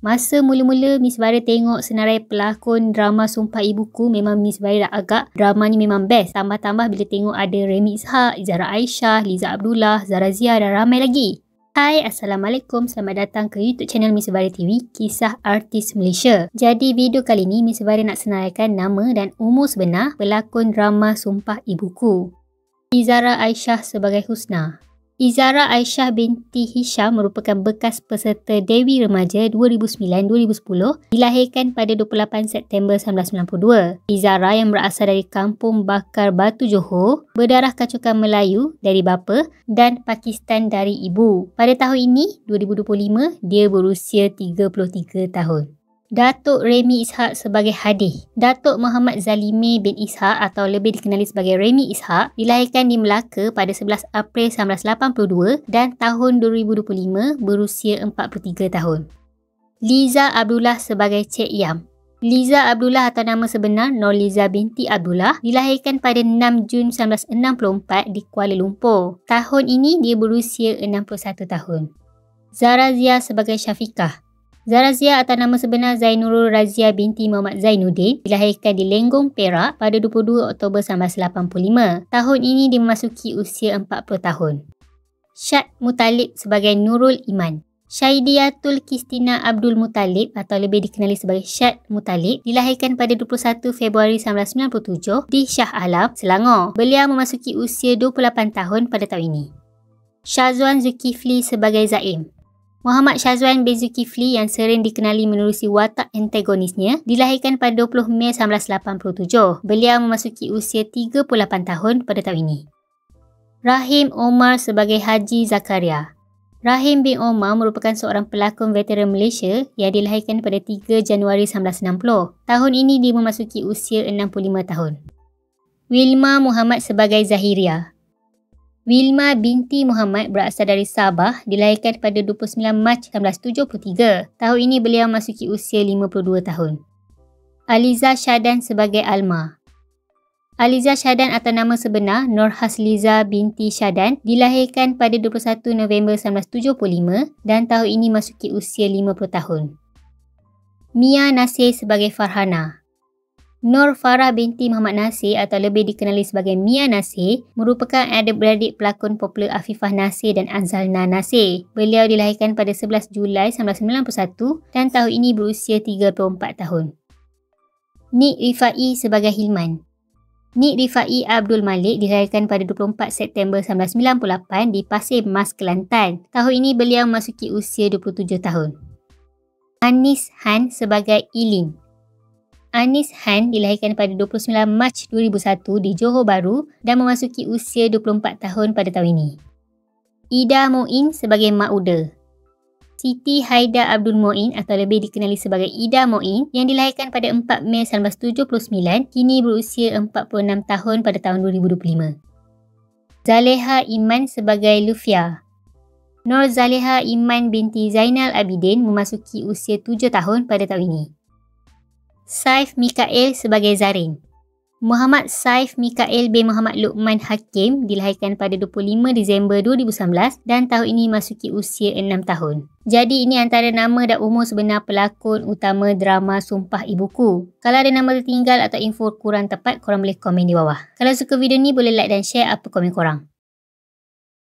Masa mula-mula Miss Bara tengok senarai pelakon drama Sumpah Ibuku, memang Miss Bara dah agak drama ni memang best. Tambah-tambah bila tengok ada Remy Ishak, Izara Aisyah, Liza Abdullah, Zara Zia dan ramai lagi. Hai, Assalamualaikum. Selamat datang ke YouTube channel Miss Bara TV, Kisah Artis Malaysia. Jadi video kali ni Miss Bara nak senaraikan nama dan umur sebenar pelakon drama Sumpah Ibuku. Izara Aisyah sebagai Husna. Izara Aisyah binti Hisham merupakan bekas peserta Dewi Remaja 2009-2010, dilahirkan pada 28 September 1992. Izara yang berasal dari Kampung Bakar Batu Johor, berdarah kacukan Melayu dari bapa dan Pakistan dari ibu. Pada tahun ini, 2025, dia berusia 33 tahun. Datuk Remy Ishak sebagai Hadih. Datuk Muhammad Zalime bin Ishak atau lebih dikenali sebagai Remy Ishak dilahirkan di Melaka pada 11 April 1982 dan tahun 2025 berusia 43 tahun. Liza Abdullah sebagai Cik Yam. Liza Abdullah atau nama sebenar Norliza binti Abdullah dilahirkan pada 6 Jun 1964 di Kuala Lumpur. Tahun ini dia berusia 61 tahun. Zara Zia sebagai Syafiqah. Zara Zia atau nama sebenar Zainurul Razia binti Muhammad Zainuddin dilahirkan di Lenggong, Perak pada 22 Oktober 1985. Tahun ini dia memasuki usia 40 tahun. Syad Muttalib sebagai Nurul Iman. Syaidiatul Kistina Abdul Muttalib atau lebih dikenali sebagai Syad Muttalib dilahirkan pada 21 Februari 1997 di Shah Alam, Selangor. Beliau memasuki usia 28 tahun pada tahun ini. Syazwan Zulkifli sebagai Zaim. Muhammad Syazwan bin Zulkifli yang sering dikenali menerusi watak antagonisnya dilahirkan pada 20 Mei 1987. Beliau memasuki usia 38 tahun pada tahun ini. Rahim Omar sebagai Haji Zakaria. Rahim bin Omar merupakan seorang pelakon veteran Malaysia yang dilahirkan pada 3 Januari 1960. Tahun ini dia memasuki usia 65 tahun. Wilma Muhammad sebagai Zahiria. Wilma binti Muhammad berasal dari Sabah, dilahirkan pada 29 Mac 1973. Tahun ini beliau memasuki usia 52 tahun. Aliza Syadan sebagai Alma. Aliza Syadan atau nama sebenar Nur Hasliza binti Syadan dilahirkan pada 21 November 1975 dan tahun ini memasuki usia 50 tahun. Mia Nasir sebagai Farhana. Nur Farah binti Muhammad Nasir atau lebih dikenali sebagai Mia Nasir merupakan adik-beradik pelakon popular Afifah Nasir dan Anzalna Nasir. Beliau dilahirkan pada 11 Julai 1991 dan tahun ini berusia 34 tahun. Nik Rifai sebagai Hilman. Nik Rifai Abdul Malik dilahirkan pada 24 September 1998 di Pasir Mas, Kelantan. Tahun ini beliau memasuki usia 27 tahun. Anis Han sebagai Ilin. Anis Han dilahirkan pada 29 Mac 2001 di Johor Bahru dan memasuki usia 24 tahun pada tahun ini. Ida Moin sebagai Mak Uda. Siti Haida Abdul Moin atau lebih dikenali sebagai Ida Moin yang dilahirkan pada 4 Mei 1979 kini berusia 46 tahun pada tahun 2025. Zaleha Iman sebagai Lufia. Nur Zaleha Iman binti Zainal Abidin memasuki usia 7 tahun pada tahun ini. Saif Mikael sebagai Zarin. Muhammad Saif Mikael bin Muhammad Luqman Hakim dilahirkan pada 25 Disember 2019 dan tahun ini memasuki usia 6 tahun. Jadi ini antara nama dan umur sebenar pelakon utama drama Sumpah Ibuku. Kalau ada nama tertinggal atau info kurang tepat, korang boleh komen di bawah. Kalau suka video ni boleh like dan share apa komen korang.